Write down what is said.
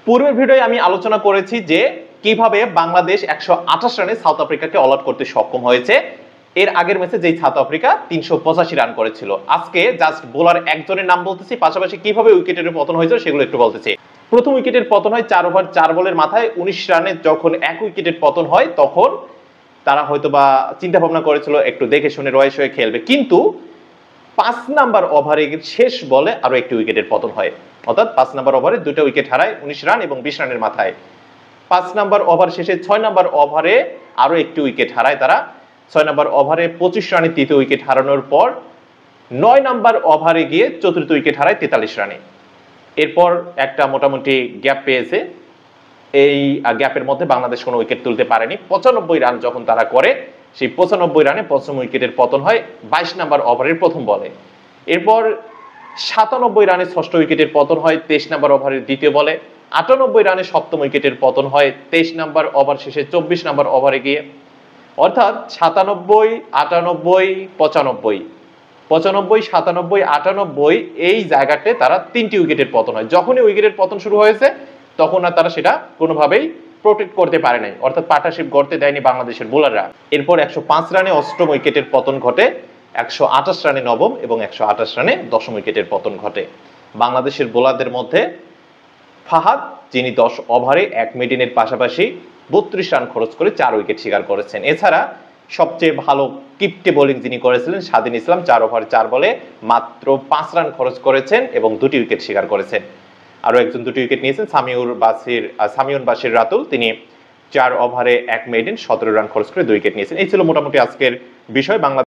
পূর্বের ভিডিওয়ে আমি আলোচনা করেছি যে কিভাবে বাংলাদেশ 128 রানে সাউথ আফ্রিকাকে অল আউট করতে সক্ষম হয়েছে। এর আগের ম্যাচে যেই সাউথ আফ্রিকা 385 রান করেছিল। আজকে জাস্ট বোলার একজনের নাম বলতেছি, পাশাপাশি কিভাবে উইকেটের পতন হয়েছে সেগুলো একটু বলতেছি। প্রথম উইকেটের পতন হয় 4 ওভার 4 বলের মাথায় 19 রানে। যখন এক উইকেটের পতন হয় তখন তারা হয়তোবা চিন্তা ভাবনা করেছিল একটু দেখে শুনে রয়েস হয়ে খেলবে, কিন্তু 5 নাম্বার ওভারে শেষ বলে আরো একটি উইকেটের পতন হয়। অর্থাৎ 5 নাম্বার ওভারে দুটো উইকেট হারায় 19 রান এবং 20 রানের মাথায়। 5 নাম্বার ওভার শেষে 6 নাম্বার ওভারে আরো একটি উইকেট হারায় তারা। 6 নাম্বার ওভারে 25 রানে তৃতীয় উইকেট হারানোর পর 9 নাম্বার ওভারে গিয়ে চতুর্থ উইকেট হারায় 43 রানে। এরপর একটা মোটামুটি গ্যাপ পেয়েছে। এই গ্যাপের মধ্যে বাংলাদেশ কোনো উইকেট তুলতে পারেনি। 95 রান যখন তারা করে, সেই 95 রানে প্রথম উইকেটের পতন হয় 22 নাম্বার ওভারের প্রথম বলে। এরপর 97 রানে ষষ্ঠ উইকেটের পতন হয় 23 নাম্বার ওভারের দ্বিতীয় বলে। 98 রানে সপ্তম উইকেটের পতন হয় 23 নাম্বার ওভার শেষে 24 নাম্বার ওভারে গিয়ে। অর্থাৎ 97, 98, 95, 95, 97, 98 এই জায়গাতে তারা তিনটি উইকেটের পতন হয়। যখনই উইকেটের পতন শুরু হয়েছে তখন আর তারা সেটা কোনোভাবেই প্রোটেক্ট করতে পারে নাই, অর্থাৎ পার্টনারশিপ গড়তে দেয়নি বাংলাদেশের বোলাররা। এরপর 105 রানে অষ্টম উইকেটের পতন ঘটে, 128 রানে নবম এবং 128 রানে দশম উইকেটের পতন ঘটে। বাংলাদেশের বোলারদের মধ্যে ফাহাদ, যিনি 10 ওভারে 1 মেডেনের পাশাপাশি 32 রান খরচ করে 4 উইকেট শিকার করেছেন। এছাড়া সবচেয়ে ভালো কিপ্টে বোলিং যিনি করেছিলেন স্বাধীন ইসলাম, 4 ওভার 4 বলে মাত্র 5 রান খরচ করেছেন এবং 2টি উইকেট শিকার করেছেন। আরো একজন 2টি উইকেট নিয়েছেন সামিউন বাশির রাতুল, তিনি 4 ওভারে 1 মেডেন 17 রান খরচ করে 2 উইকেট নিয়েছেন। এই ছিল মোটামুটি আজকের বিষয়। বাংলাদেশ